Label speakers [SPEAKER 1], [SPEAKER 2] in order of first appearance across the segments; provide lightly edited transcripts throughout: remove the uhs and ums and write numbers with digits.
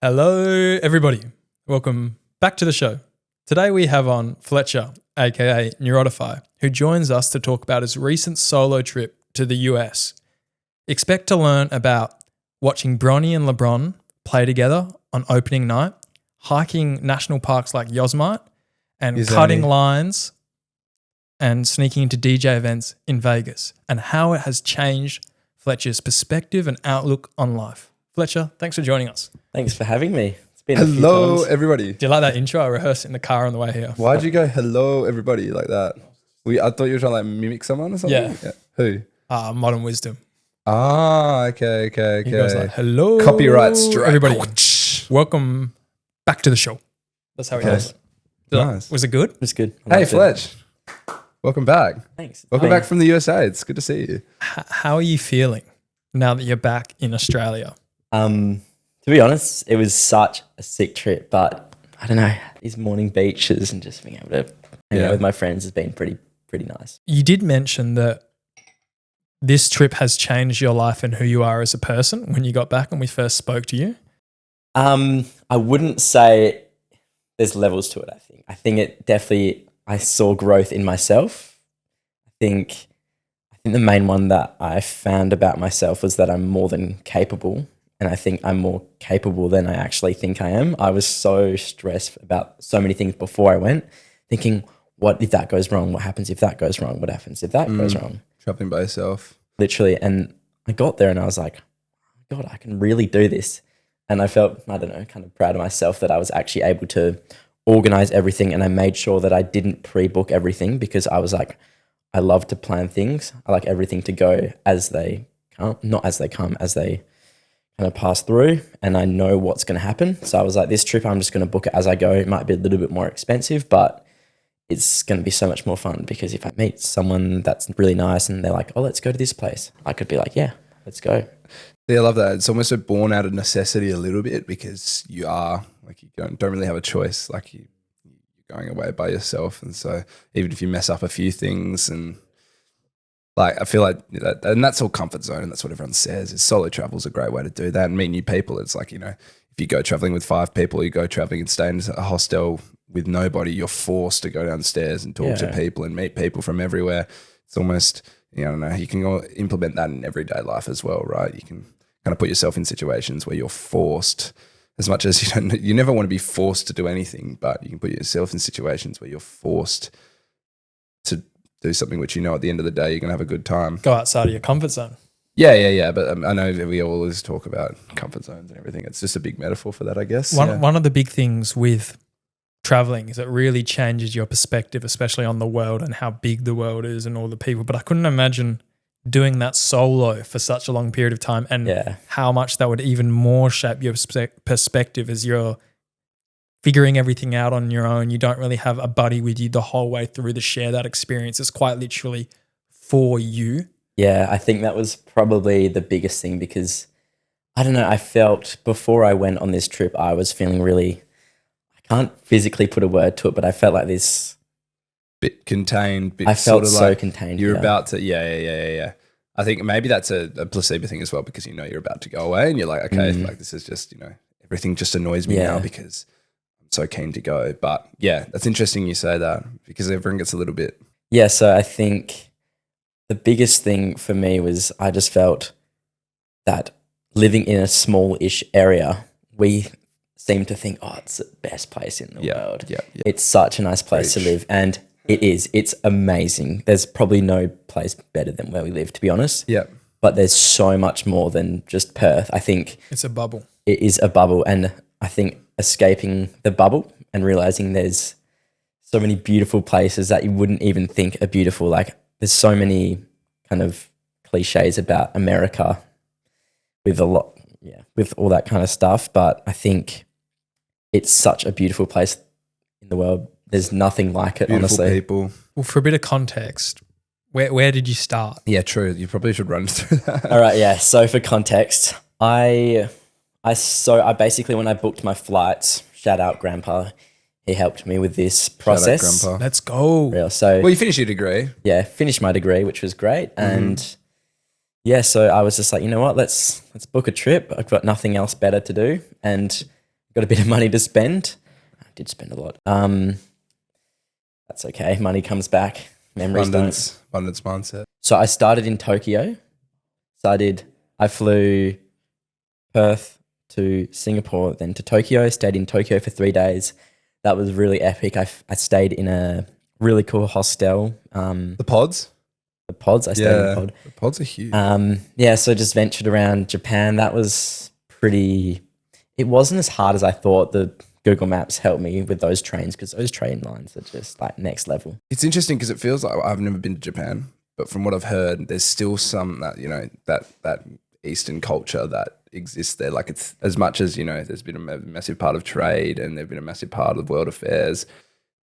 [SPEAKER 1] Hello, everybody. Welcome back to the show. Today we have on Fletcher, a.k.a. Neurotify, who joins us to talk about his recent solo trip to the US. Expect to learn about watching Bronny and LeBron play together on opening night, hiking national parks like Yosemite, and cutting lines and sneaking into DJ events in Vegas, and how it has changed Fletcher's perspective and outlook on life. Fletcher, thanks for joining us.
[SPEAKER 2] Thanks for having me. It's been
[SPEAKER 3] hello,
[SPEAKER 2] a few times.
[SPEAKER 3] everybody.
[SPEAKER 1] Do you like that intro? I rehearsed it in the car on the way here.
[SPEAKER 3] Why'd you go hello, everybody, like that? I thought you were trying to like mimic someone or something.
[SPEAKER 1] Yeah.
[SPEAKER 3] Who?
[SPEAKER 1] Modern Wisdom.
[SPEAKER 3] Okay.
[SPEAKER 1] He goes like, hello.
[SPEAKER 3] Copyright strike.
[SPEAKER 1] Everybody, welcome back to the show. That's how he does it.
[SPEAKER 3] Nice.
[SPEAKER 1] Was it good?
[SPEAKER 2] It was good.
[SPEAKER 3] Hey, Fletch. Welcome back.
[SPEAKER 2] Thanks.
[SPEAKER 3] Welcome back from the USA. It's good to see you.
[SPEAKER 1] How are you feeling now that you're back in Australia?
[SPEAKER 2] To be honest, it was such a sick trip, but I don't know, these morning beaches and just being able to hang out with my friends has been pretty nice.
[SPEAKER 1] You did mention that this trip has changed your life and who you are as a person when you got back and we first spoke to you.
[SPEAKER 2] I wouldn't say there's levels to it, I think it definitely, I saw growth in myself. I think the main one that I found about myself was that I'm more than capable. And I think I'm more capable than I actually think I am. I was so stressed about so many things before I went, thinking, what if that goes wrong? What happens if that goes wrong? What happens if that goes wrong?
[SPEAKER 3] Traveling by yourself.
[SPEAKER 2] Literally. And I got there and I was like, God, I can really do this. And I felt, I don't know, kind of proud of myself that I was actually able to organize everything. And I made sure that I didn't pre-book everything because I was like, I love to plan things. I like everything to go as they come, not as they come, as they kind of pass through, and I know what's going to happen. So I was like, this trip, I'm just going to book it as I go. It might be a little bit more expensive, but it's going to be so much more fun because if I meet someone that's really nice and they're like, oh, let's go to this place, I could be like, yeah, let's go.
[SPEAKER 3] Yeah, I love that. It's almost born out of necessity a little bit because you are like, you don't really have a choice. Like you're going away by yourself. And so even if you mess up a few things and like, I feel like, and that's all comfort zone, and that's what everyone says, is solo travel is a great way to do that and meet new people. It's like, if you go traveling with 5 people, you go traveling and stay in a hostel with nobody, you're forced to go downstairs and talk to people and meet people from everywhere. It's almost, I don't know, you can implement that in everyday life as well, right? You can kind of put yourself in situations where you're forced, as much as you never want to be forced to do anything, but you can put yourself in situations where you're forced to do something which at the end of the day you're going to have a good time.
[SPEAKER 1] Go outside of your comfort zone.
[SPEAKER 3] Yeah. But I know we always talk about comfort zones and everything. It's just a big metaphor for that, I guess.
[SPEAKER 1] One of the big things with traveling is it really changes your perspective, especially on the world and how big the world is and all the people. But I couldn't imagine doing that solo for such a long period of time and how much that would even more shape your perspective as you're figuring everything out on your own. You don't really have a buddy with you the whole way through to share that experience. It's quite literally for you.
[SPEAKER 2] Yeah, I think that was probably the biggest thing because, I don't know, I felt before I went on this trip, I was feeling really, I can't physically put a word to it, but I felt like this.
[SPEAKER 3] Bit contained.
[SPEAKER 2] I felt so contained.
[SPEAKER 3] You're about to, yeah. I think maybe that's a placebo thing as well because you're about to go away and you're like, okay, like this is just, everything just annoys me now because so keen to go. But yeah, that's interesting you say that because everyone gets a little bit.
[SPEAKER 2] Yeah, so I think the biggest thing for me was I just felt that living in a small-ish area, we seem to think, oh, it's the best place in the world. Yeah. It's such a nice place to live. And it is. It's amazing. There's probably no place better than where we live, to be honest.
[SPEAKER 3] Yeah.
[SPEAKER 2] But there's so much more than just Perth. I think
[SPEAKER 1] it's a bubble.
[SPEAKER 2] It is a bubble. And I think escaping the bubble and realizing there's so many beautiful places that you wouldn't even think are beautiful. Like there's so many kind of cliches about America with with all that kind of stuff. But I think it's such a beautiful place in the world. There's nothing like it,
[SPEAKER 3] beautiful
[SPEAKER 2] honestly.
[SPEAKER 3] People.
[SPEAKER 1] Well, for a bit of context, where did you start?
[SPEAKER 3] Yeah, true. You probably should run through that.
[SPEAKER 2] All right, yeah. So for context, I basically, when I booked my flights, shout out Grandpa, he helped me with this process.
[SPEAKER 3] Shout out Grandpa.
[SPEAKER 1] Let's go.
[SPEAKER 2] Real. So,
[SPEAKER 3] well, you finished your degree.
[SPEAKER 2] Yeah, finished my degree, which was great. And yeah, so I was just like, you know what, let's book a trip. I've got nothing else better to do. And got a bit of money to spend. I did spend a lot. That's okay. Money comes back. Memories don't.
[SPEAKER 3] Abundance mindset.
[SPEAKER 2] So I started in Tokyo. I flew Perth to Singapore, then to Tokyo. Stayed in Tokyo for 3 days. That was really epic. I stayed in a really cool hostel.
[SPEAKER 3] The pods?
[SPEAKER 2] The pods. I stayed in the pod.
[SPEAKER 3] The pods are huge.
[SPEAKER 2] So just ventured around Japan. That was pretty. It wasn't as hard as I thought. The Google Maps helped me with those trains because those train lines are just like next level.
[SPEAKER 3] It's interesting because it feels like I've never been to Japan, but from what I've heard, there's still some that, you know, that Eastern culture that exists there. Like it's as much as, you know, there's been a massive part of trade and there's been a massive part of world affairs.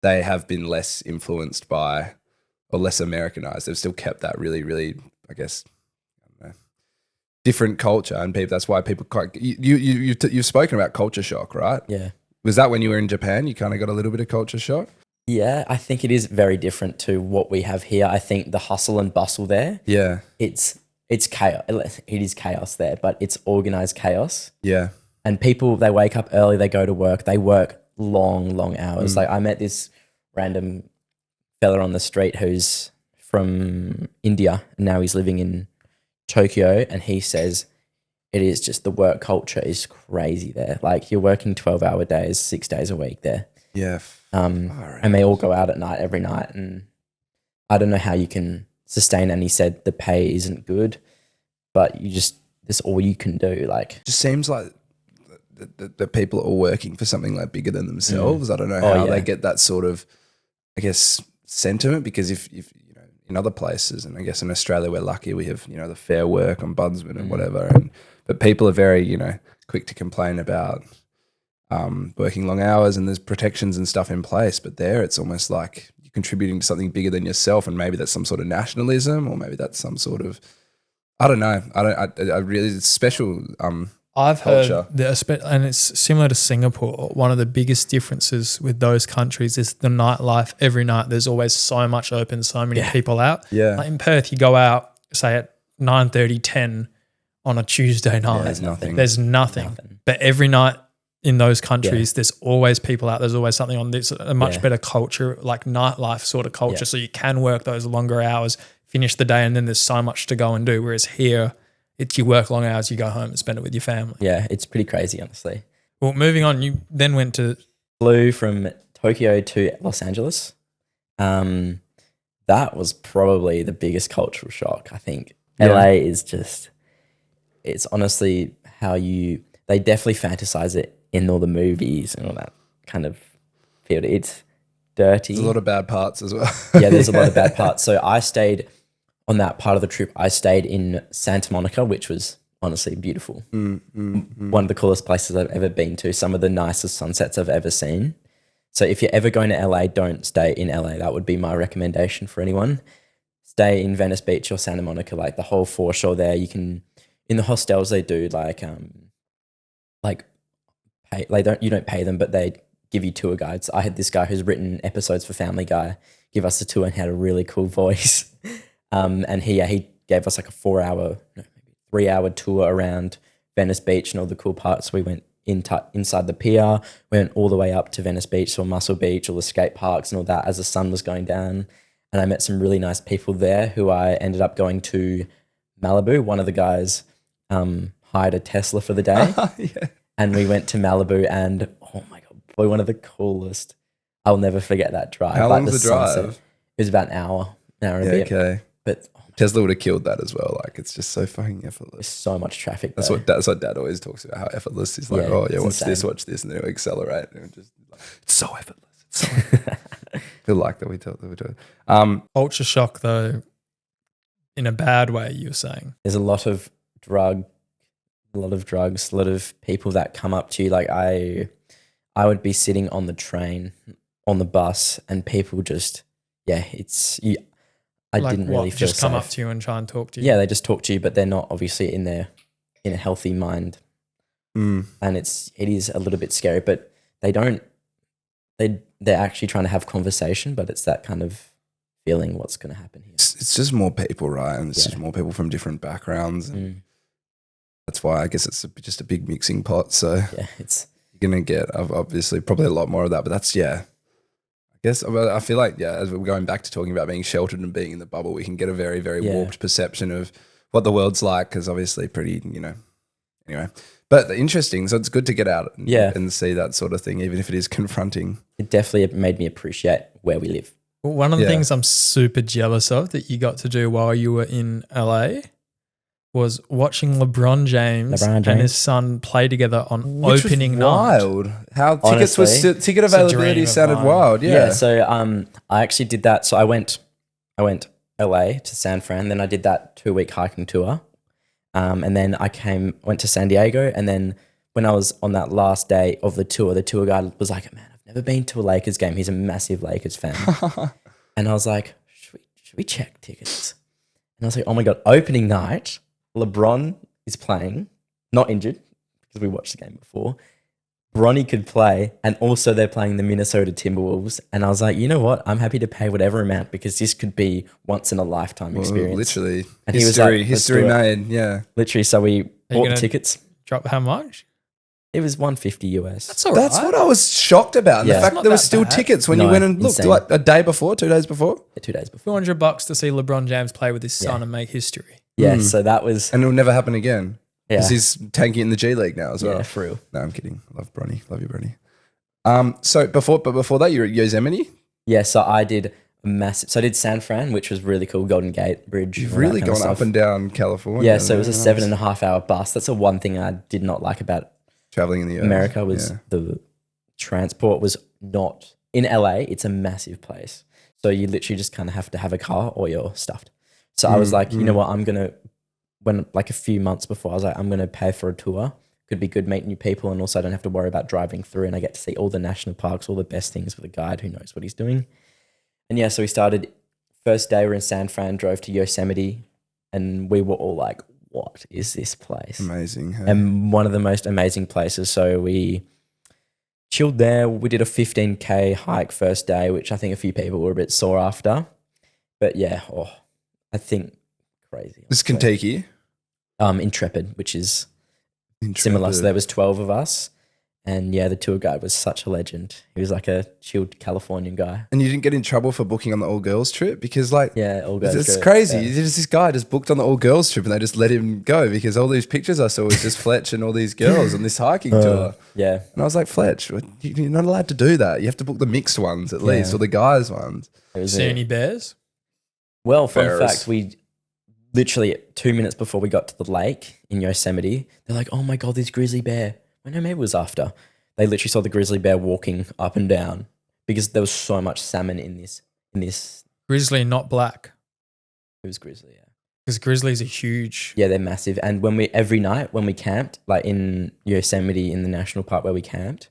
[SPEAKER 3] They have been less influenced by or less Americanized. They've still kept that really, really, I guess, different culture, and people. That's why people quite. You've spoken about culture shock, right?
[SPEAKER 2] Yeah.
[SPEAKER 3] Was that when you were in Japan? You kind of got a little bit of culture shock.
[SPEAKER 2] Yeah, I think it is very different to what we have here. I think the hustle and bustle there.
[SPEAKER 3] Yeah.
[SPEAKER 2] It's chaos. It is chaos there, but it's organized chaos.
[SPEAKER 3] Yeah.
[SPEAKER 2] And people, they wake up early, they go to work, they work long hours. Like I met this random fella on the street who's from India and now he's living in Tokyo, and he says it is just the work culture is crazy there. Like you're working 12-hour days, 6 days a week there.
[SPEAKER 3] Yeah.
[SPEAKER 2] And they all go out at night every night, and I don't know how you can sustain. And he said the pay isn't good, but that's all you can do. Like
[SPEAKER 3] Just seems like the people are all working for something like bigger than themselves. I don't know how they get that sort of, I guess, sentiment, because if you know, in other places, and I guess in Australia we're lucky, we have, you know, the Fair Work Ombudsman and whatever, but people are very, you know, quick to complain about working long hours, and there's protections and stuff in place, but there it's almost like you're contributing to something bigger than yourself, and maybe that's some sort of nationalism, or maybe that's some sort of, I don't know. I really, it's special.
[SPEAKER 1] I've
[SPEAKER 3] culture.
[SPEAKER 1] heard, and it's similar to Singapore. One of the biggest differences with those countries is the nightlife. Every night there's always so much open, so many people out.
[SPEAKER 3] Yeah.
[SPEAKER 1] Like in Perth, you go out, say at 9:30, 10 on a Tuesday night.
[SPEAKER 2] there's nothing.
[SPEAKER 1] There's nothing. But every night in those countries, there's always people out. There's always something on. There's a much better culture, like nightlife sort of culture. So you can work those longer hours, finish the day, and then there's so much to go and do. Whereas here, it's you work long hours, you go home and spend it with your family.
[SPEAKER 2] Yeah, it's pretty crazy, honestly.
[SPEAKER 1] Well, moving on, you then
[SPEAKER 2] flew from Tokyo to Los Angeles. That was probably the biggest cultural shock, I think. LA is just, it's honestly how they definitely fantasize it in all the movies and all that kind of field. It's dirty.
[SPEAKER 3] There's a lot of bad parts as well.
[SPEAKER 2] Yeah, there's a lot of bad parts. So I stayed on that part of the trip. I stayed in Santa Monica, which was honestly beautiful. One of the coolest places I've ever been to. Some of the nicest sunsets I've ever seen. So if you're ever going to LA, don't stay in LA. That would be my recommendation for anyone. Stay in Venice Beach or Santa Monica, like the whole foreshore there. You can, in the hostels they do pay, you don't pay them, but they give you tour guides. I had this guy who's written episodes for Family Guy give us a tour and had a really cool voice. And he gave us like a 3-hour tour around Venice Beach and all the cool parts. We went inside the pier, went all the way up to Venice Beach, saw Muscle Beach, all the skate parks and all that as the sun was going down. And I met some really nice people there who I ended up going to Malibu. One of the guys hired a Tesla for the day. And we went to Malibu, and oh my God, boy, one of the coolest. I'll never forget that drive.
[SPEAKER 3] How long was the drive?
[SPEAKER 2] It was about an hour and a bit.
[SPEAKER 3] Okay.
[SPEAKER 2] But
[SPEAKER 3] Tesla would have killed that as well. Like it's just so fucking
[SPEAKER 2] there's
[SPEAKER 3] effortless.
[SPEAKER 2] so much traffic.
[SPEAKER 3] That's what Dad always talks about, how effortless. He's like, watch this, and then he'll accelerate, and just like, it's so effortless. It's so effortless. Feel like that we do it.
[SPEAKER 1] culture shock though, in a bad way, you were saying.
[SPEAKER 2] There's a lot of drugs, a lot of people that come up to you. Like I would be sitting on the train, on the bus, and people just, I didn't really feel
[SPEAKER 1] just come
[SPEAKER 2] safe.
[SPEAKER 1] up to you and try and talk to you.
[SPEAKER 2] Yeah, they just talk to you, but they're not obviously in a healthy mind. And it is a little bit scary, but they're actually trying to have conversation, but it's that kind of feeling what's going to happen here.
[SPEAKER 3] It's just more people, right? And it's just more people from different backgrounds. And that's why I guess it's just a big mixing pot. So
[SPEAKER 2] yeah, it's
[SPEAKER 3] You're going to get obviously probably a lot more of that, but that's, I guess I feel like, as we're going back to talking about being sheltered and being in the bubble, we can get a very, very warped perception of what the world's like, because obviously pretty, anyway. But interesting. So it's good to get out and see that sort of thing, even if it is confronting.
[SPEAKER 2] It definitely made me appreciate where we live.
[SPEAKER 1] Well, one of the things I'm super jealous of that you got to do while you were in LA was watching LeBron James and his son play together on opening night.
[SPEAKER 3] Wild. How
[SPEAKER 2] Honestly,
[SPEAKER 3] ticket availability sounded wild. Yeah.
[SPEAKER 2] So I actually did that. So I went LA to San Fran, then I did that 2-week hiking tour. And then I went to San Diego, and then when I was on that last day of the tour guide was like, man, I've never been to a Lakers game. He's a massive Lakers fan. And I was like, should we check tickets? And I was like, oh my God, opening night, LeBron is playing, not injured, because we watched the game before. Bronny could play, and also they're playing the Minnesota Timberwolves. And I was like, you know what? I'm happy to pay whatever amount, because this could be once in a lifetime experience.
[SPEAKER 3] Literally.
[SPEAKER 2] And
[SPEAKER 3] history made, yeah.
[SPEAKER 2] Literally, so we bought the tickets.
[SPEAKER 1] Drop how much?
[SPEAKER 2] It was $150 US.
[SPEAKER 1] That's all right.
[SPEAKER 3] That's what I was shocked about.
[SPEAKER 2] Yeah.
[SPEAKER 3] The fact that there were still tickets when you went and looked,
[SPEAKER 2] insane.
[SPEAKER 3] like a day before, 2 days before?
[SPEAKER 2] Yeah, 2 days before.
[SPEAKER 1] $200 to see LeBron James play with his son and make history.
[SPEAKER 2] Yeah, so that was...
[SPEAKER 3] And it'll never happen again.
[SPEAKER 2] Yeah.
[SPEAKER 3] Because he's tanking in the G League now as well.
[SPEAKER 2] Yeah, for real.
[SPEAKER 3] No, I'm kidding. Love Bronny. Love you, Bronny. So before that, you were at Yosemite?
[SPEAKER 2] Yeah, so I did I did San Fran, which was really cool, Golden Gate Bridge.
[SPEAKER 3] You've really gone up and down California.
[SPEAKER 2] Yeah, so it was a 7.5 hour bus. That's the one thing I did not like about
[SPEAKER 3] traveling in the US.
[SPEAKER 2] America was the transport was not... In LA, it's a massive place. So you literally just kind of have to have a car or you're stuffed. So I was like, you know what, a few months before, I was like, I'm going to pay for a tour. Could be good meeting new people, and also I don't have to worry about driving through, and I get to see all the national parks, all the best things with a guide who knows what he's doing. And yeah, so we started, first day we're in San Fran, drove to Yosemite, and we were all like, what is this place?
[SPEAKER 3] Amazing. Hey?
[SPEAKER 2] And one of the most amazing places. So we chilled there. We did a 15K hike first day, which I think a few people were a bit sore after. But yeah, I think crazy.
[SPEAKER 3] This is Kentucky?
[SPEAKER 2] Intrepid, which is similar. So there was 12 of us. And yeah, the tour guide was such a legend. He was like a chilled Californian guy.
[SPEAKER 3] And you didn't get in trouble for booking on the all-girls trip? Because all girls
[SPEAKER 2] it's
[SPEAKER 3] trip. Crazy.
[SPEAKER 2] Yeah.
[SPEAKER 3] There's this guy just booked on the all-girls trip and they just let him go because all these pictures I saw was just Fletch and all these girls on this hiking tour.
[SPEAKER 2] Yeah.
[SPEAKER 3] And I was like, Fletch, you're not allowed to do that. You have to book the mixed ones at least, or the guys ones.
[SPEAKER 1] See any bears?
[SPEAKER 2] Well, fun fact, we literally 2 minutes before we got to the lake in Yosemite, they're like, oh my God, this grizzly bear. I know, maybe it was after. They literally saw the grizzly bear walking up and down because there was so much salmon in this.
[SPEAKER 1] Grizzly, not black.
[SPEAKER 2] It was grizzly, yeah.
[SPEAKER 1] Because grizzlies are huge.
[SPEAKER 2] Yeah, they're massive. And every night when we camped, like in Yosemite in the national park where we camped,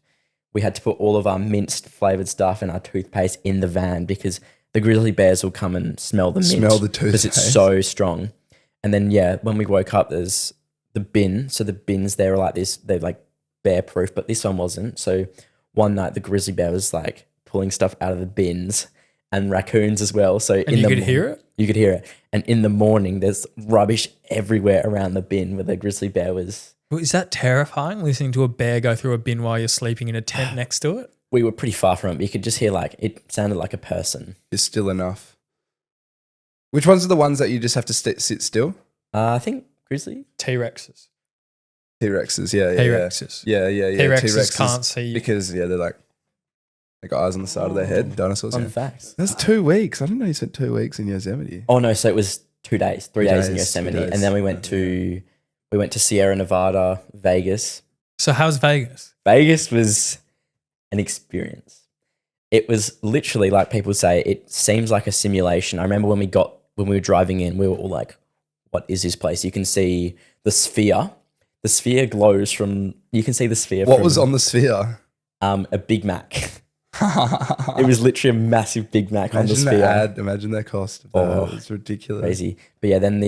[SPEAKER 2] we had to put all of our minced flavored stuff and our toothpaste in the van because the grizzly bears will come and smell the mint.
[SPEAKER 3] Smell the toothpaste.
[SPEAKER 2] Because it's so strong. And then, yeah, when we woke up, there's the bin. So the bins, they were like this, they're like bear proof, but this one wasn't. So one night the grizzly bear was like pulling stuff out of the bins and raccoons as well. So
[SPEAKER 1] and you could hear it?
[SPEAKER 2] You could hear it. And in the morning, there's rubbish everywhere around the bin where the grizzly bear was.
[SPEAKER 1] Well, is that terrifying, listening to a bear go through a bin while you're sleeping in a tent next to it?
[SPEAKER 2] We were pretty far from it. But you could just hear it sounded like a person.
[SPEAKER 3] It's still enough. Which ones are the ones that you just have to sit still?
[SPEAKER 2] I think grizzly.
[SPEAKER 1] T-Rexes.
[SPEAKER 3] T-Rexes, yeah.
[SPEAKER 1] T-Rexes.
[SPEAKER 3] Yeah.
[SPEAKER 1] T-Rexes can't see you.
[SPEAKER 3] Because, they got eyes on the side of their head, dinosaurs.
[SPEAKER 2] Fun facts.
[SPEAKER 3] That's 2 weeks. I didn't know you spent 2 weeks in Yosemite.
[SPEAKER 2] Oh, no, so it was 2 days, 3 days in Yosemite. And then we went to Sierra Nevada, Vegas.
[SPEAKER 1] So how's Vegas?
[SPEAKER 2] Vegas was an experience. It was literally, like people say, it seems like a simulation. I remember when we were driving in, we were all like, what is this place? You can see the sphere. The sphere glows you can see the sphere.
[SPEAKER 3] What was on the sphere?
[SPEAKER 2] A Big Mac. It was literally a massive Big Mac on the sphere.
[SPEAKER 3] Imagine the cost of that. It's ridiculous.
[SPEAKER 2] Crazy. But yeah, then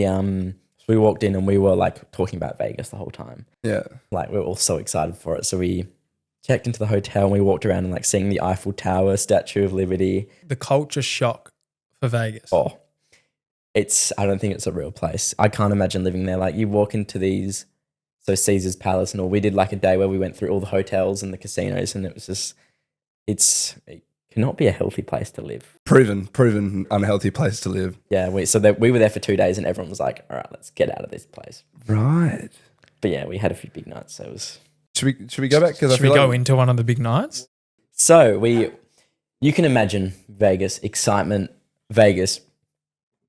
[SPEAKER 2] so we walked in and we were like talking about Vegas the whole time.
[SPEAKER 3] Yeah. Like
[SPEAKER 2] we were all so excited for it. So we checked into the hotel and we walked around and seeing the Eiffel Tower, Statue of Liberty.
[SPEAKER 1] The culture shock for Vegas.
[SPEAKER 2] Oh, I don't think it's a real place. I can't imagine living there. Like you walk into these So Caesar's Palace and all. We did like a day where we went through all the hotels and the casinos, and it was just, it cannot be a healthy place to live.
[SPEAKER 3] Proven unhealthy place to live.
[SPEAKER 2] Yeah, we were there for 2 days, and everyone was like, "All right, let's get out of this place."
[SPEAKER 3] Right.
[SPEAKER 2] But yeah, we had a few big nights. So it was.
[SPEAKER 3] Should we go back? Because
[SPEAKER 1] Should we go into one of the big nights?
[SPEAKER 2] So you can imagine Vegas, excitement, Vegas.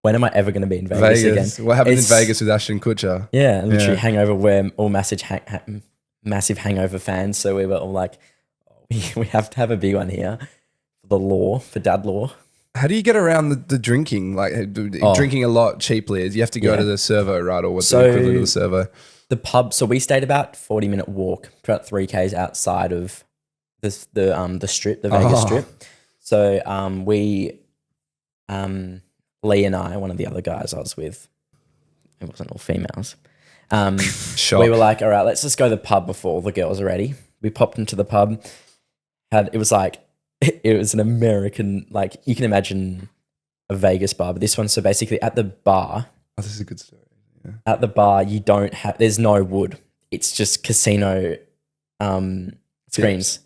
[SPEAKER 2] When am I ever going to be in Vegas again?
[SPEAKER 3] What happened in Vegas with Ashton Kutcher?
[SPEAKER 2] Yeah, literally hangover. We're all massive hangover fans. So we were all like, we have to have a big one here for dad law.
[SPEAKER 3] How do you get around the drinking? Like drinking a lot cheaply? You have to go to the servo, right? Or what's the equivalent of the servo?
[SPEAKER 2] The pub. So we stayed about 40-minute walk, about 3 k's outside of the strip, the Vegas strip. So Lee and I, one of the other guys I was with, it wasn't all females. We were like, all right, let's just go to the pub before the girls are ready. We popped into the pub. It was an American, like you can imagine a Vegas bar, but this one. So basically, at the bar.
[SPEAKER 3] Oh, this is a good story. Yeah.
[SPEAKER 2] At the bar, there's no wood. It's just casino screens.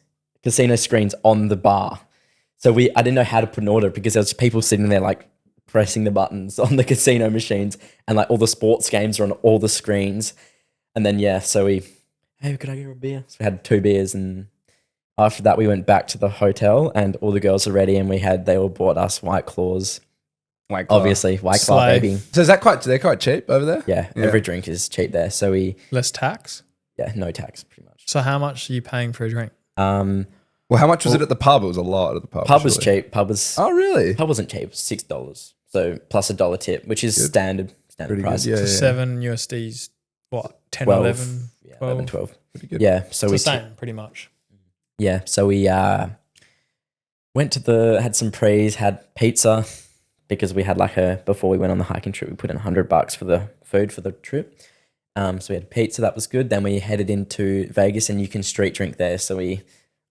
[SPEAKER 2] Casino screens on the bar. So I didn't know how to put an order because there was people sitting there like pressing the buttons on the casino machines, and like all the sports games are on all the screens. And then so hey, could I get a beer? So we had 2 beers, and after that we went back to the hotel, and all the girls are ready, and they all bought us White Claws.
[SPEAKER 3] White Claw.
[SPEAKER 2] Obviously, White Claw, baby.
[SPEAKER 3] So they're quite cheap over there?
[SPEAKER 2] Yeah, every drink is cheap there. So
[SPEAKER 1] less tax?
[SPEAKER 2] Yeah, no tax pretty much.
[SPEAKER 1] So how much are you paying for a drink?
[SPEAKER 3] Well, how much was it at the pub? It was a lot at the pub.
[SPEAKER 2] Pub was cheap.
[SPEAKER 3] Oh, really?
[SPEAKER 2] Pub wasn't cheap. It was $6. So plus $1 tip, which is standard price.
[SPEAKER 1] So $7 USD's what? 10,
[SPEAKER 2] 12,
[SPEAKER 1] 11, 12?
[SPEAKER 2] 11, 12.
[SPEAKER 3] Pretty good.
[SPEAKER 2] Yeah. So
[SPEAKER 1] it's the same, pretty much.
[SPEAKER 2] Yeah. So we went to had some pre's, had pizza because we had before we went on the hiking trip, we put in $100 for the food for the trip. So we had pizza, that was good. Then we headed into Vegas, and you can street drink there. So we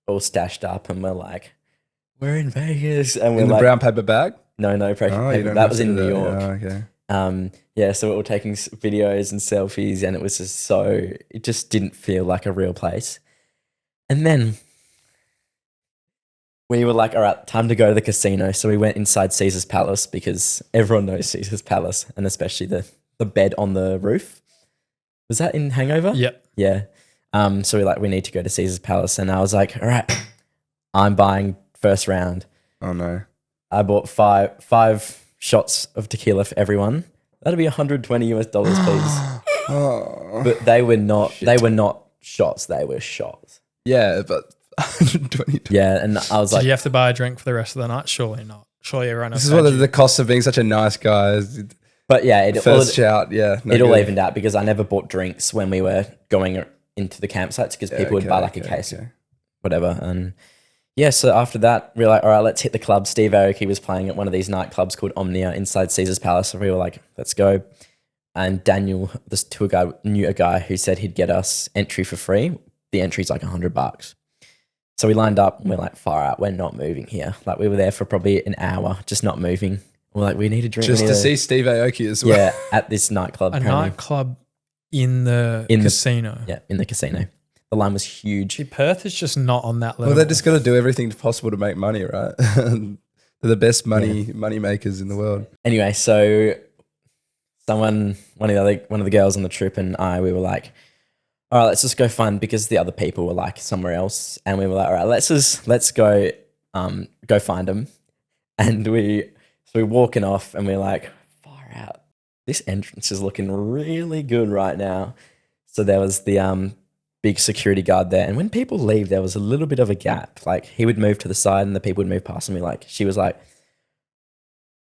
[SPEAKER 2] all stashed up, and we're like, we're in Vegas. And we're
[SPEAKER 3] in the brown paper bag?
[SPEAKER 2] No, paper. That was in New York.
[SPEAKER 3] Oh, okay.
[SPEAKER 2] So we were all taking videos and selfies, and it was just it just didn't feel like a real place. And then we were like, all right, time to go to the casino. So we went inside Caesar's Palace because everyone knows Caesar's Palace, and especially the bed on the roof. Was that in Hangover?
[SPEAKER 1] Yep.
[SPEAKER 2] Yeah. So we need to go to Caesar's Palace, and I was like, all right, I'm buying first round.
[SPEAKER 3] Oh no.
[SPEAKER 2] I bought five shots of tequila for everyone. That'd be $120 please.
[SPEAKER 3] Oh.
[SPEAKER 2] But they were not shots, they were shots.
[SPEAKER 3] Yeah, but 120.
[SPEAKER 2] Yeah, and I was
[SPEAKER 1] Did
[SPEAKER 2] like,
[SPEAKER 1] you have to buy a drink for the rest of the night? Surely not. Surely everyone else.
[SPEAKER 3] This is what the cost of being such a nice guy.
[SPEAKER 2] But yeah, it all
[SPEAKER 3] evened
[SPEAKER 2] out because I never bought drinks when we were going into the campsites because people would buy a case of whatever. And yeah, so after that, we were like, all right, let's hit the club. Steve Aoki was playing at one of these nightclubs called Omnia inside Caesar's Palace. So we were like, let's go. And Daniel, this tour guide, knew a guy who said he'd get us entry for free. The entry's like $100. So we lined up and we're like, far out, we're not moving here. Like we were there for probably an hour, just not moving. We're like, we need a drink.
[SPEAKER 3] Just to see Steve Aoki as well.
[SPEAKER 2] Yeah, at this nightclub.
[SPEAKER 1] Nightclub in the casino.
[SPEAKER 2] Yeah, in the casino. The line was huge.
[SPEAKER 1] See, Perth is just not on that level.
[SPEAKER 3] Well, they just got to do everything possible to make money, right? They're the best money makers in the world.
[SPEAKER 2] Anyway, so one of the girls on the trip and we were like, all right, let's just go find, because the other people were like somewhere else, and we were like, all right, let's go find them. And we're walking off, and we're like, far out, this entrance is looking really good right now. So there was the big security guard there, and when people leave, there was a little bit of a gap. Like he would move to the side, and the people would move past him. She was like,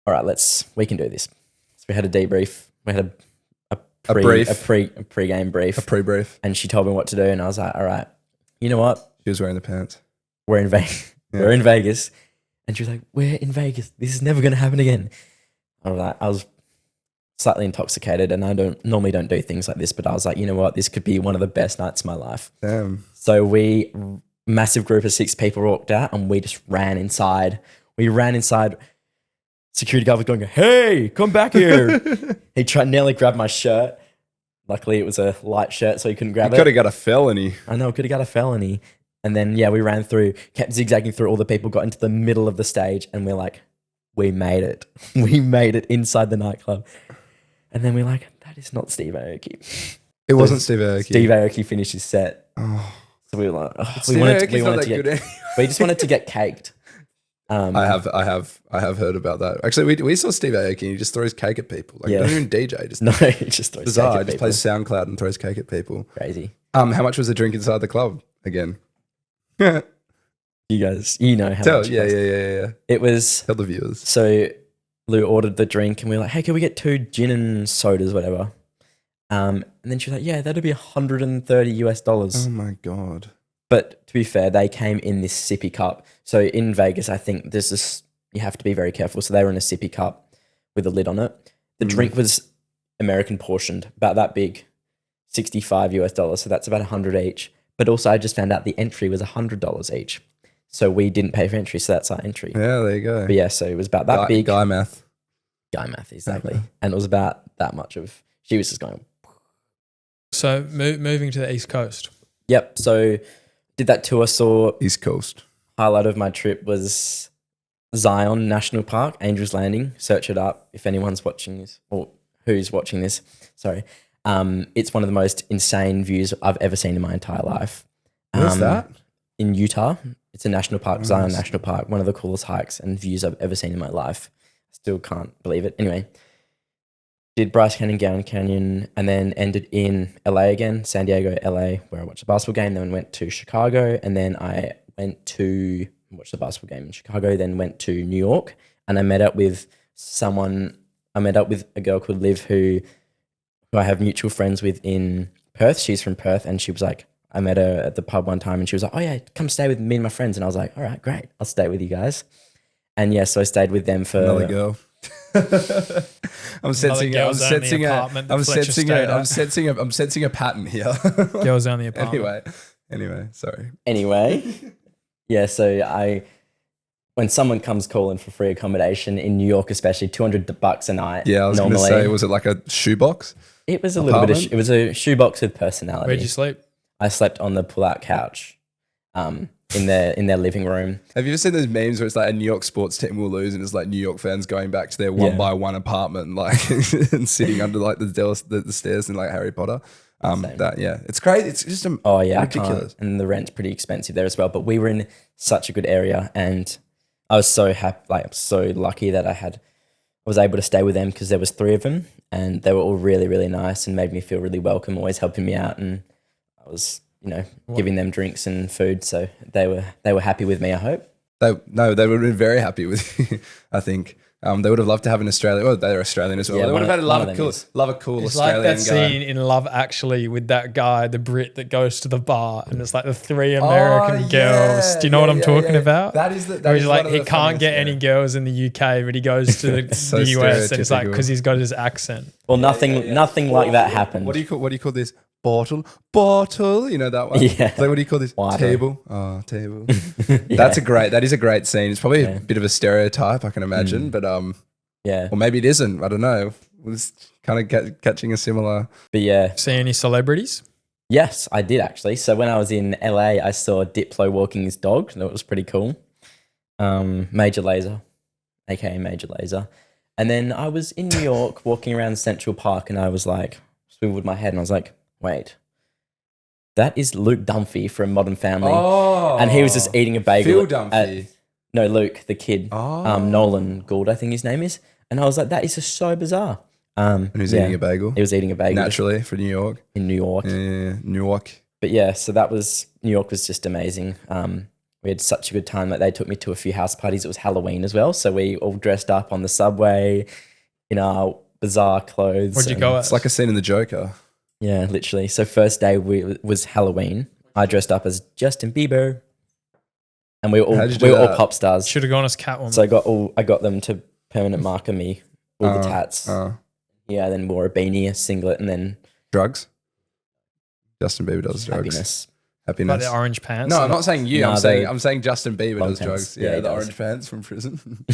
[SPEAKER 2] all right, we can do this. So we had a debrief. We had a pre-game brief.
[SPEAKER 3] A pre-brief.
[SPEAKER 2] And she told me what to do, and I was like, all right, you know what?
[SPEAKER 3] She was wearing the pants.
[SPEAKER 2] We're in Vegas. Yeah. We're in Vegas. And she was like, we're in Vegas. This is never going to happen again. I was slightly intoxicated, and I normally don't do things like this, but I was like, you know what? This could be one of the best nights of my life.
[SPEAKER 3] Damn.
[SPEAKER 2] So massive group of 6 people walked out, and we just ran inside. Security guard was going, hey, come back here. He nearly grabbed my shirt. Luckily, it was a light shirt, so he couldn't grab
[SPEAKER 3] You could
[SPEAKER 2] it.
[SPEAKER 3] have got a felony.
[SPEAKER 2] I know, could have got a felony. And then, we ran through, kept zigzagging through all the people, got into the middle of the stage, and we're like, we made it. We made it inside the nightclub. And then we're like, that is not Steve Aoki.
[SPEAKER 3] It wasn't Steve Aoki.
[SPEAKER 2] Steve Aoki finished his set.
[SPEAKER 3] Oh.
[SPEAKER 2] So we were like,
[SPEAKER 3] Steve Aoki's not that good anyway.
[SPEAKER 2] we just wanted to get caked.
[SPEAKER 3] I have heard about that. Actually, we saw Steve Aoki and he just throws cake at people. Like, he doesn't even DJ. Just
[SPEAKER 2] No, he just throws
[SPEAKER 3] bizarre.
[SPEAKER 2] cake
[SPEAKER 3] He
[SPEAKER 2] at
[SPEAKER 3] just
[SPEAKER 2] people.
[SPEAKER 3] plays SoundCloud and throws cake at people.
[SPEAKER 2] Crazy.
[SPEAKER 3] How much was the drink inside the club again?
[SPEAKER 2] You guys, you know how much it
[SPEAKER 3] Yeah.
[SPEAKER 2] cost. It was,
[SPEAKER 3] Tell the viewers.
[SPEAKER 2] so Lou ordered the drink and we were like, hey, can we get 2 gin and sodas, whatever? And then she was like, yeah, that'd be $130.
[SPEAKER 3] Oh my God.
[SPEAKER 2] But to be fair, they came in this sippy cup. So in Vegas, I think there's this, you have to be very careful. So they were in a sippy cup with a lid on it. The drink was American portioned, about that big, $65. So that's about 100 each. But also I just found out the entry was $100 each. So we didn't pay for entry. So that's our entry.
[SPEAKER 3] Yeah, there you go.
[SPEAKER 2] But yeah, so it was about that big.
[SPEAKER 3] Guy math.
[SPEAKER 2] Guy math, exactly. And it was about that much of, she was just going.
[SPEAKER 1] So moving to the East Coast.
[SPEAKER 2] Yep. So did that tour, saw
[SPEAKER 3] East Coast.
[SPEAKER 2] highlight of my trip was Zion National Park, Angel's Landing. Search it up if anyone's watching this or who's watching this. Sorry. It's one of the most insane views I've ever seen in my entire life.
[SPEAKER 3] Where's that?
[SPEAKER 2] In Utah. It's a national park, Zion National Park, one of the coolest hikes and views I've ever seen in my life. Still can't believe it. Anyway, did Bryce Canyon, Gown Canyon, and then ended in LA again, San Diego, LA, where I watched the basketball game, then went to Chicago, and then I went to watch the basketball game in Chicago, then went to New York, and I met up with a girl called Liv who I have mutual friends with in Perth. She's from Perth, and she was like, I met her at the pub one time and she was like, oh yeah, come stay with me and my friends. And I was like, all right, great. I'll stay with you guys. And yeah, so I stayed with them for
[SPEAKER 3] Another girl. I'm sensing a pattern here.
[SPEAKER 1] Girls only apartment.
[SPEAKER 3] Anyway, sorry.
[SPEAKER 2] Anyway, yeah, so when someone comes calling for free accommodation in New York, especially $200 a night.
[SPEAKER 3] Yeah, I was going to say, was it like a shoebox?
[SPEAKER 2] It was a little bit. It was a shoebox with personality.
[SPEAKER 1] Where'd you sleep?
[SPEAKER 2] I slept on the pull-out couch, in their living room.
[SPEAKER 3] Have you ever seen those memes where it's like a New York sports team will lose and it's like New York fans going back to their one by one apartment, like and sitting under like the stairs in like Harry Potter? It's crazy. It's just ridiculous.
[SPEAKER 2] And the rent's pretty expensive there as well. But we were in such a good area, and I was so happy. Like, I'm so lucky that I was able to stay with them because there was 3 of them, and they were all really, really nice and made me feel really welcome, always helping me out, and I was, giving them drinks and food, so they were happy with me, I hope.
[SPEAKER 3] They would have been very happy with you, I think. They would have loved to have an Australian. Well, they're Australian as well.
[SPEAKER 2] Yeah,
[SPEAKER 3] they would have had a
[SPEAKER 2] love
[SPEAKER 3] cool
[SPEAKER 1] It's
[SPEAKER 3] Australian
[SPEAKER 1] like that
[SPEAKER 3] guy.
[SPEAKER 1] scene in Love Actually with that guy, the Brit that goes to the bar, and it's like the 3 American girls. Do you know what I'm talking about?
[SPEAKER 3] That is
[SPEAKER 1] Where he's like, he can't get any girls in the UK, but he goes to
[SPEAKER 3] So
[SPEAKER 1] the US, and it's like
[SPEAKER 3] stereotypical.
[SPEAKER 1] because he's got his accent.
[SPEAKER 2] Well, nothing like that happened.
[SPEAKER 3] What do you call this? Bottle. You know that one?
[SPEAKER 2] Yeah.
[SPEAKER 3] It's like, what do you call this?
[SPEAKER 2] Water.
[SPEAKER 3] Table. Oh, table.
[SPEAKER 2] Yeah.
[SPEAKER 3] That is a great scene. It's probably a bit of a stereotype, I can imagine, but
[SPEAKER 2] Yeah.
[SPEAKER 3] or maybe it isn't. I don't know. It was kind of catching a similar.
[SPEAKER 2] But yeah.
[SPEAKER 1] See any celebrities?
[SPEAKER 2] Yes, I did actually. So when I was in LA, I saw Diplo walking his dog, and it was pretty cool. Major Lazer, a.k.a. Major Lazer. And then I was in New York walking around Central Park, and I was like, swiveled my head, and I was like, wait, that is Luke Dunphy from Modern Family.
[SPEAKER 3] Oh,
[SPEAKER 2] and he was just eating a bagel.
[SPEAKER 3] Phil Dunphy.
[SPEAKER 2] No, Luke, the kid.
[SPEAKER 3] Oh.
[SPEAKER 2] Nolan Gould, I think his name is. And I was like, that is just so bizarre.
[SPEAKER 3] And he was eating a bagel.
[SPEAKER 2] He was eating a bagel.
[SPEAKER 3] Naturally for New York.
[SPEAKER 2] In New York.
[SPEAKER 3] Yeah, New York.
[SPEAKER 2] But yeah, so New York was just amazing. We had such a good time that they took me to a few house parties. It was Halloween as well. So we all dressed up on the subway in our bizarre clothes.
[SPEAKER 1] Where'd you go as?
[SPEAKER 3] It's like a scene in The Joker.
[SPEAKER 2] Yeah, literally. So first day was Halloween. I dressed up as Justin Bieber. And we were all pop stars.
[SPEAKER 1] Should have gone as Catwoman.
[SPEAKER 2] So I got them to permanent marker me all the tats. Yeah, then wore a beanie, a singlet, and then
[SPEAKER 3] Drugs. Justin Bieber does drugs. Happiness.
[SPEAKER 1] Like the orange pants.
[SPEAKER 3] No, I'm not saying you.
[SPEAKER 2] No,
[SPEAKER 3] I'm saying Justin Bieber
[SPEAKER 2] long
[SPEAKER 3] does
[SPEAKER 2] pants.
[SPEAKER 3] drugs.
[SPEAKER 2] Yeah,
[SPEAKER 3] Yeah,
[SPEAKER 2] he
[SPEAKER 3] the
[SPEAKER 2] does.
[SPEAKER 3] orange pants from prison.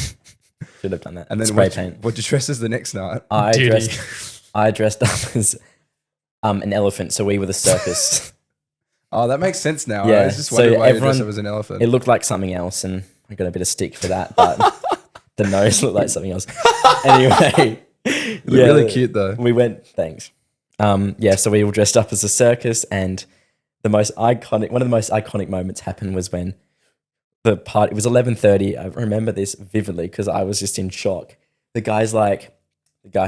[SPEAKER 2] Should have done that.
[SPEAKER 3] And then
[SPEAKER 2] spray paint.
[SPEAKER 3] what'd you dress as the next night?
[SPEAKER 2] I
[SPEAKER 1] Duty.
[SPEAKER 2] dressed up as An elephant. So we were the circus.
[SPEAKER 3] Oh, that makes sense now.
[SPEAKER 2] Yeah,
[SPEAKER 3] I was just wondering
[SPEAKER 2] so
[SPEAKER 3] why you dressed
[SPEAKER 2] everyone-
[SPEAKER 3] up as an elephant.
[SPEAKER 2] It looked like something else, and I got a bit of stick for that, but the nose looked like something else. Anyway,
[SPEAKER 3] really cute though.
[SPEAKER 2] We went, thanks. So we all dressed up as a circus, and one of the most iconic moments happened was when the party, it was 11:30. I remember this vividly because I was just in shock. The guy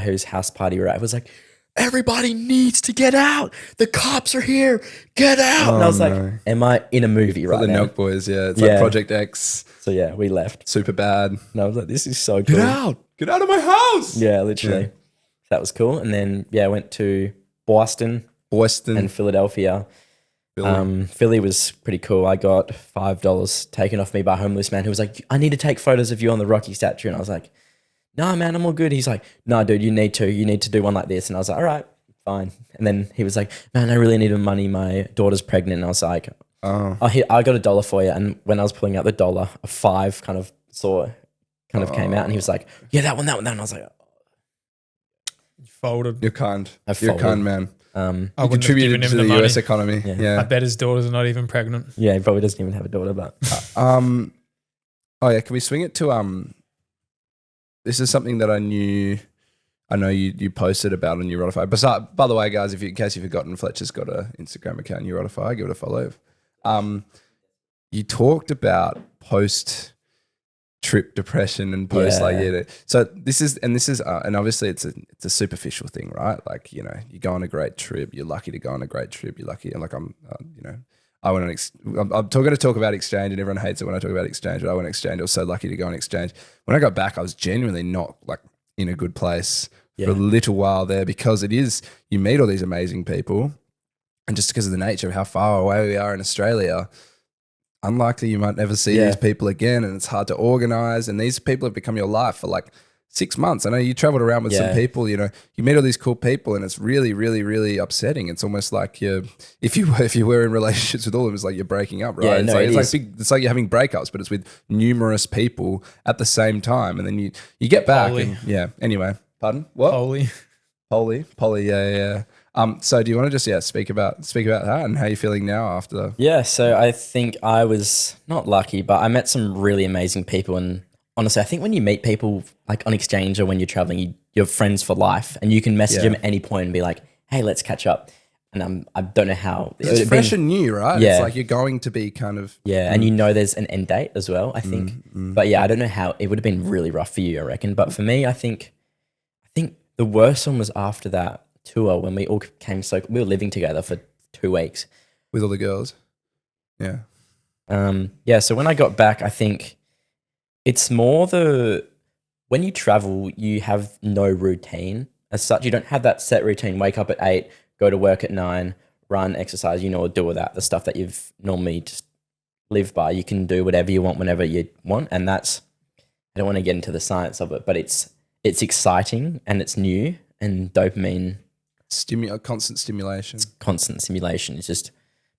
[SPEAKER 2] whose house party we were at was like, everybody needs to get out. The cops are here. Get out. And I was like, am I in a movie right
[SPEAKER 3] The
[SPEAKER 2] now?
[SPEAKER 3] Nelk Boys, yeah. It's like Project X.
[SPEAKER 2] So yeah, we left.
[SPEAKER 3] Super bad.
[SPEAKER 2] And I was like, this is so cool.
[SPEAKER 3] Get out of my house.
[SPEAKER 2] Yeah, literally.
[SPEAKER 3] Yeah.
[SPEAKER 2] That was cool. And then, I went to Boston and Philadelphia. Philly was pretty cool. I got $5 taken off me by a homeless man who was like, I need to take photos of you on the Rocky statue. And I was like, no, man, I'm all good. He's like, no, dude, you need to do one like this. And I was like, all right, fine. And then he was like, man, I really need the money. My daughter's pregnant. And I was like, I got $1 for you. And when I was pulling out the $1, a 5 came out, and he was like, yeah, that one. And I was like,
[SPEAKER 1] You folded.
[SPEAKER 3] You're kind.
[SPEAKER 2] I
[SPEAKER 3] You're a
[SPEAKER 2] folded.
[SPEAKER 3] kind man.
[SPEAKER 1] I
[SPEAKER 3] You
[SPEAKER 1] wouldn't have
[SPEAKER 3] contributed
[SPEAKER 1] given him
[SPEAKER 3] to
[SPEAKER 1] the
[SPEAKER 3] the
[SPEAKER 1] money.
[SPEAKER 3] US economy.
[SPEAKER 2] Yeah.
[SPEAKER 3] Yeah.
[SPEAKER 1] I bet his daughter's not even pregnant.
[SPEAKER 2] yeah, he probably doesn't even have a daughter, but
[SPEAKER 3] Can we swing it to this is something that I know you posted about on Neurotify. But by the way, guys, in case you've forgotten, Fletcher's got an Instagram account, Neurotify. Give it a follow. You talked about post trip depression and post so this is and obviously it's a superficial thing, right? Like, you go on a great trip, you're lucky to go on a great trip, you're lucky, and like I'm I went on I'm going to talk about exchange, and everyone hates it when I talk about exchange, but I went on exchange. I was so lucky to go on exchange. When I got back, I was genuinely not like in a good place for a little while there, because you meet all these amazing people, and just because of the nature of how far away we are in Australia, unlikely you might never see these people again, and it's hard to organize. And these people have become your life for like 6 months. I know you traveled around with some people, you meet all these cool people, and it's really, really, really upsetting. It's almost like if you were in relationships with all of them, it's like you're breaking up, right?
[SPEAKER 2] Yeah,
[SPEAKER 3] it's like you're having breakups, but it's with numerous people at the same time. And then you get back. Anyway, pardon? What? Poly, yeah. So do you want to just speak about that and how you're feeling now after?
[SPEAKER 2] Yeah, so I think I was not lucky, but I met some really amazing people. And honestly, I think when you meet people like on exchange or when you're traveling, you're friends for life, and you can message them at any point and be like, hey, let's catch up. And I don't know how.
[SPEAKER 3] It's fresh and new, right?
[SPEAKER 2] Yeah.
[SPEAKER 3] It's like you're going to be kind of.
[SPEAKER 2] Yeah, and there's an end date as well, I think. But yeah, I don't know how. It would have been really rough for you, I reckon. But for me, I think the worst one was after that tour when we all came. So we were living together for 2 weeks
[SPEAKER 3] with all the girls. Yeah.
[SPEAKER 2] So when I got back, I think it's more when you travel, you have no routine as such. You don't have that set routine. Wake up at 8, go to work at 9, run, exercise, do all that, the stuff that you've normally just lived by. You can do whatever you want whenever you want. And I don't want to get into the science of it, but it's exciting and it's new, and dopamine.
[SPEAKER 3] Constant stimulation.
[SPEAKER 2] It's constant stimulation. It's just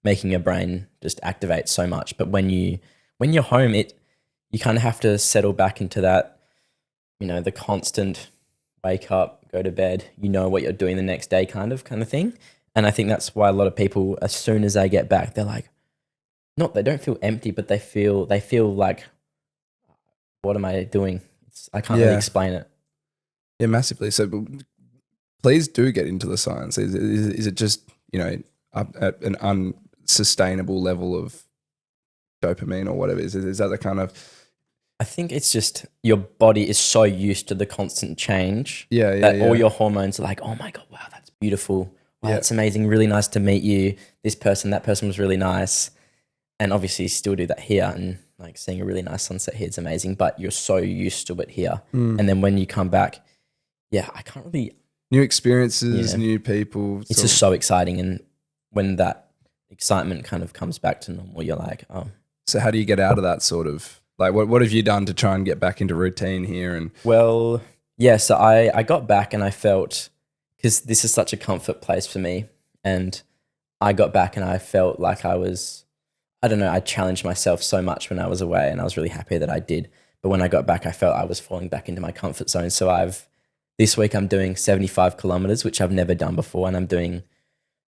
[SPEAKER 2] making your brain just activate so much. But when you're home, you kind of have to settle back into that, the constant wake up, go to bed, what you're doing the next day kind of thing. And I think that's why a lot of people, as soon as they get back, they're like, they don't feel empty, but they feel like, what am I doing? I can't really explain it.
[SPEAKER 3] Yeah, massively. So please do get into the science. Is it just, at an unsustainable level of dopamine or whatever? Is that the kind of...
[SPEAKER 2] I think it's just your body is so used to the constant change that all your hormones are like, oh my God, wow, that's beautiful. Wow, that's amazing. Really nice to meet you. That person was really nice. And obviously you still do that here, and like seeing a really nice sunset here is amazing, but you're so used to it here. And then when you come back, I can't really...
[SPEAKER 3] New experiences, new people.
[SPEAKER 2] It's just so exciting. And when that excitement kind of comes back to normal, you're like, oh.
[SPEAKER 3] So how do you get out of that sort of... Like, what have you done to try and get back into routine here? And
[SPEAKER 2] well, so I got back, and I felt, because this is such a comfort place for me, and I got back and I felt like I challenged myself so much when I was away, and I was really happy that I did. But when I got back, I felt I was falling back into my comfort zone. So this week I'm doing 75 kilometers, which I've never done before, and I'm doing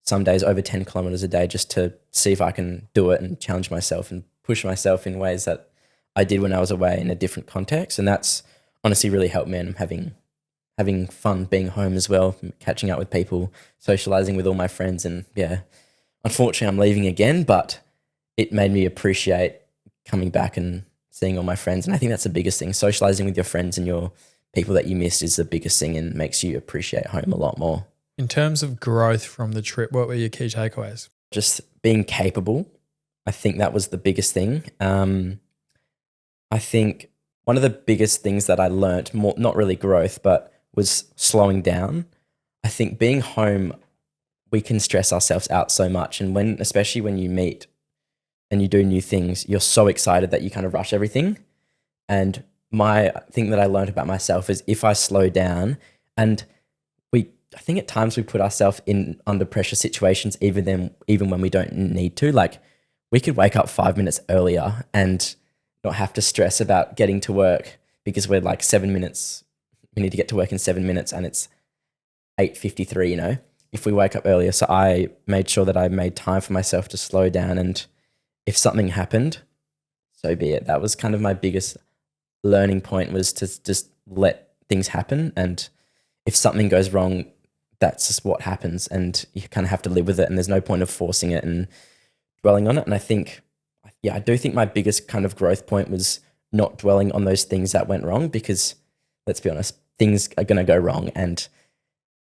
[SPEAKER 2] some days over 10 kilometers a day just to see if I can do it and challenge myself and push myself in ways that I did when I was away in a different context. And that's honestly really helped me. And I'm having fun being home as well, catching up with people, socializing with all my friends. And yeah, unfortunately I'm leaving again, but it made me appreciate coming back and seeing all my friends. And I think that's the biggest thing. Socializing with your friends and your people that you missed is the biggest thing and makes you appreciate home a lot more.
[SPEAKER 1] In terms of growth from the trip, what were your key takeaways?
[SPEAKER 2] Just being capable. I think that was the biggest thing. I think one of the biggest things that I learnt, more, not really growth, but was slowing down. I think being home, we can stress ourselves out so much. And especially when you meet and you do new things, you're so excited that you kind of rush everything. And my thing that I learned about myself is if I slow down, and I think at times we put ourselves in under pressure situations, even when we don't need to. Like we could wake up 5 minutes earlier and not have to stress about getting to work because we're like 7 minutes. We need to get to work in 7 minutes and it's 8:53, if we wake up earlier. So I made sure that I made time for myself to slow down. And if something happened, so be it. That was kind of my biggest learning point, was to just let things happen. And if something goes wrong, that's just what happens, and you kind of have to live with it, and there's no point of forcing it and dwelling on it. And I do think my biggest kind of growth point was not dwelling on those things that went wrong, because let's be honest, things are going to go wrong. And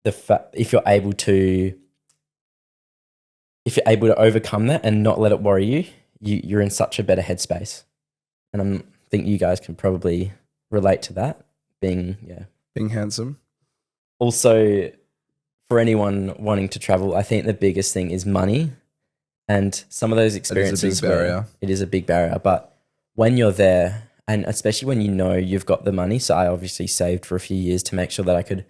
[SPEAKER 2] if you're able to overcome that and not let it worry you, you're in such a better headspace. And I think you guys can probably relate to that, being
[SPEAKER 3] handsome.
[SPEAKER 2] Also, for anyone wanting to travel, I think the biggest thing is money. And some of those experiences,
[SPEAKER 3] it is a big barrier.
[SPEAKER 2] It is a big barrier. But when you're there, and especially when you know you've got the money, so I obviously saved for a few years to make sure that I could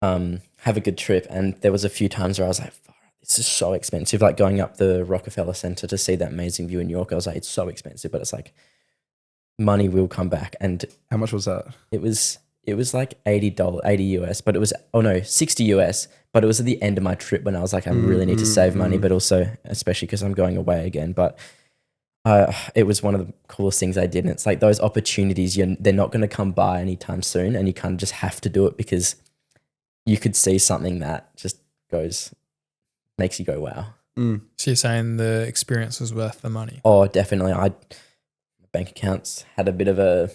[SPEAKER 2] have a good trip. And there was a few times where I was like, this is so expensive. Like going up the Rockefeller Center to see that amazing view in New York, I was like, it's so expensive, but it's like money will come back. And
[SPEAKER 3] how much was that?
[SPEAKER 2] It was like $80 US, but it was, 60 US, but it was at the end of my trip when I was like, I really need to save money, but also, especially because I'm going away again. But it was one of the coolest things I did. And it's like those opportunities, they're not going to come by anytime soon, and you kind of just have to do it because you could see something that just makes you go, wow.
[SPEAKER 1] So you're saying the experience was worth the money?
[SPEAKER 2] Oh, definitely. Bank accounts had a bit of a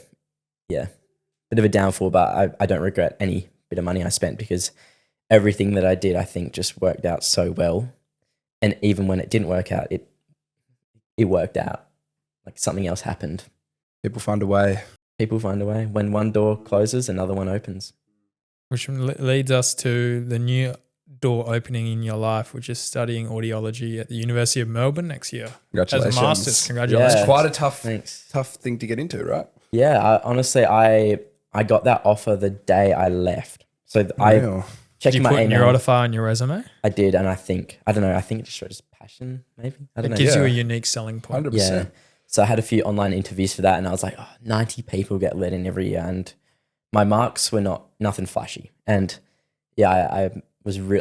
[SPEAKER 2] downfall, but I don't regret any bit of money I spent, because everything that I did, I think, just worked out so well. And even when it didn't work out, it worked out. Like something else happened.
[SPEAKER 3] People find a way.
[SPEAKER 2] When one door closes, another one opens.
[SPEAKER 1] Which leads us to the new door opening in your life, which is studying audiology at the University of Melbourne next year.
[SPEAKER 3] Congratulations.
[SPEAKER 1] As a master's. Congratulations.
[SPEAKER 3] It's quite a tough thing to get into, right?
[SPEAKER 2] Yeah, honestly, I got that offer the day I left. So I checked my email.
[SPEAKER 1] Did you put Neurotify on your resume?
[SPEAKER 2] I did, and I think it just shows passion, maybe.
[SPEAKER 1] It gives you a unique selling point.
[SPEAKER 3] 100%.
[SPEAKER 2] Yeah. So I had a few online interviews for that, and I was like, 90 people get let in every year, and my marks were nothing flashy. And yeah,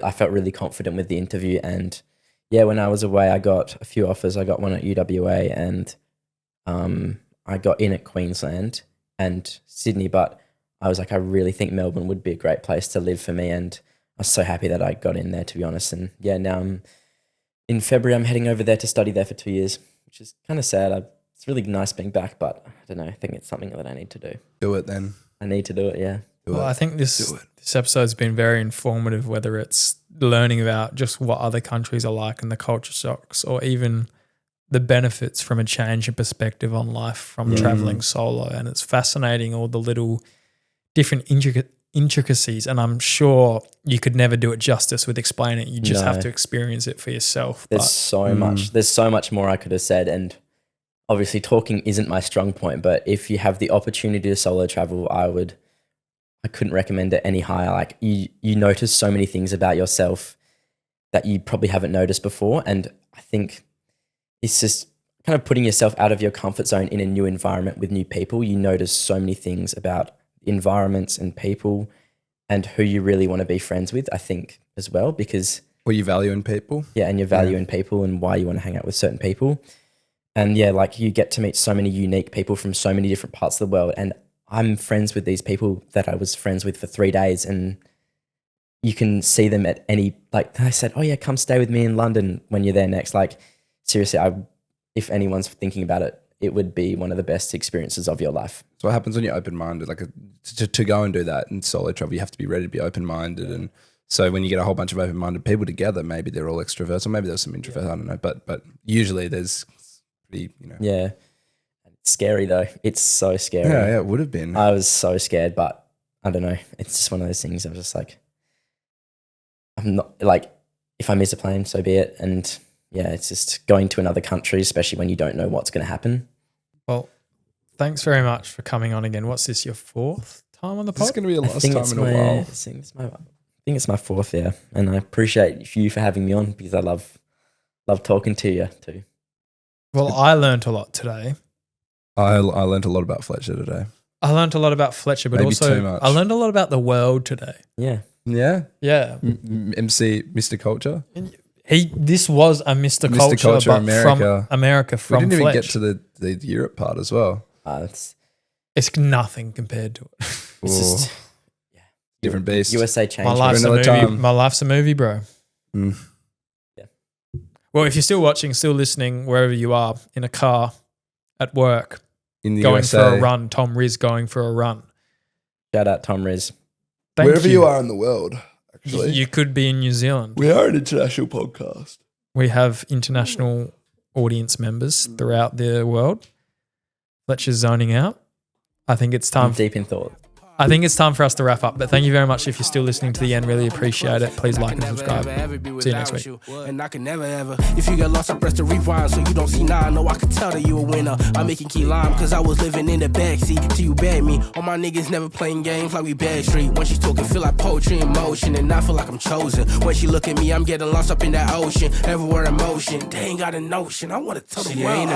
[SPEAKER 2] I felt really confident with the interview. And yeah, when I was away, I got a few offers. I got one at UWA, and I got in at Queensland and Sydney, but I was like, I really think Melbourne would be a great place to live for me. And I was so happy that I got in there, to be honest. And yeah, now in February, I'm heading over there to study there for 2 years, which is kind of sad. It's really nice being back, but I don't know. I think it's something that I need to do.
[SPEAKER 3] Do it then.
[SPEAKER 2] I need to do it, yeah.
[SPEAKER 1] I think this episode's been very informative, whether it's learning about just what other countries are like and the culture shocks, or even the benefits from a change in perspective on life from traveling solo. And it's fascinating, all the little different intricacies. And I'm sure you could never do it justice with explaining it. You just have to experience it for yourself.
[SPEAKER 2] There's so much more I could have said. And obviously talking isn't my strong point, but if you have the opportunity to solo travel, I couldn't recommend it any higher. Like you notice so many things about yourself that you probably haven't noticed before. And I think it's just kind of putting yourself out of your comfort zone in a new environment with new people. You notice so many things about environments and people and who you really want to be friends with, I think, as well, because
[SPEAKER 3] What you value in people.
[SPEAKER 2] Yeah, and your value in people and why you want to hang out with certain people. And yeah, like you get to meet so many unique people from so many different parts of the world. And I'm friends with these people that I was friends with for 3 days, and you can see them at any, like I said, oh yeah, come stay with me in London when you're there next. Like seriously, if anyone's thinking about it, it would be one of the best experiences of your life.
[SPEAKER 3] So what happens when you're open-minded? Like to go and do that in solo travel, you have to be ready to be open-minded. And so when you get a whole bunch of open-minded people together, maybe they're all extroverts or maybe there's some introverts, I don't know. But usually there's pretty,
[SPEAKER 2] Yeah. It's scary though. It's so scary.
[SPEAKER 3] Yeah, it would have been.
[SPEAKER 2] I was so scared, but I don't know. It's just one of those things. I was just like, I'm not like, if I miss a plane, so be it. And yeah, it's just going to another country, especially when you don't know what's going to happen.
[SPEAKER 1] Well, thanks very much for coming on again. What's this, your 4th time on the
[SPEAKER 3] This is
[SPEAKER 1] pod?
[SPEAKER 3] going to be a last time in a while.
[SPEAKER 2] I think it's my 4th, yeah. And I appreciate you for having me on because I love talking to you too.
[SPEAKER 1] Well, I learned a lot today.
[SPEAKER 3] I learned a lot about Fletcher today.
[SPEAKER 1] I learned a lot about Fletcher, but
[SPEAKER 3] Maybe
[SPEAKER 1] also
[SPEAKER 3] too much.
[SPEAKER 1] I learned a lot about the world today.
[SPEAKER 2] Yeah.
[SPEAKER 3] Yeah?
[SPEAKER 1] Yeah.
[SPEAKER 3] MC, Mr. Culture.
[SPEAKER 1] This was a Mr.
[SPEAKER 3] Mr.
[SPEAKER 1] Culture,
[SPEAKER 3] Culture
[SPEAKER 1] but
[SPEAKER 3] America.
[SPEAKER 1] from America, from
[SPEAKER 3] We didn't even
[SPEAKER 1] Fletch.
[SPEAKER 3] get to the Europe part as well.
[SPEAKER 1] It's nothing compared to it.
[SPEAKER 2] It's just
[SPEAKER 3] Different beast.
[SPEAKER 2] USA changed.
[SPEAKER 1] My life's a
[SPEAKER 3] another
[SPEAKER 1] movie.
[SPEAKER 3] time.
[SPEAKER 1] My life's a movie, bro.
[SPEAKER 3] Mm.
[SPEAKER 1] Well, if you're still watching, still listening, wherever you are, in a car, at work,
[SPEAKER 3] In the
[SPEAKER 1] going
[SPEAKER 3] USA.
[SPEAKER 1] for a run, Tom Riz going for a run.
[SPEAKER 2] Shout out Tom Riz.
[SPEAKER 1] Thank
[SPEAKER 3] Wherever you are in the world, actually.
[SPEAKER 1] You could be in New Zealand.
[SPEAKER 3] We are an international podcast.
[SPEAKER 1] We have international audience members throughout the world. Fletcher's zoning out. I think it's time.
[SPEAKER 2] I'm deep in thought.
[SPEAKER 1] I think it's time for us to wrap up. But thank you very much if you're still listening to the end. Really appreciate it. Please like and subscribe. See you next week.
[SPEAKER 4] And I can never ever. If you get lost, I press the rewind so you don't see now. I know I can tell that you a winner. I'm making key lime cause I was living in the backseat till you bag me. All my niggas never playing games like we bad street. When she's talking, feel like poetry in motion, and I feel like I'm chosen. When she look at me, I'm getting lost up in that ocean. Everywhere in motion, they ain't got a notion. I wanna tell the world.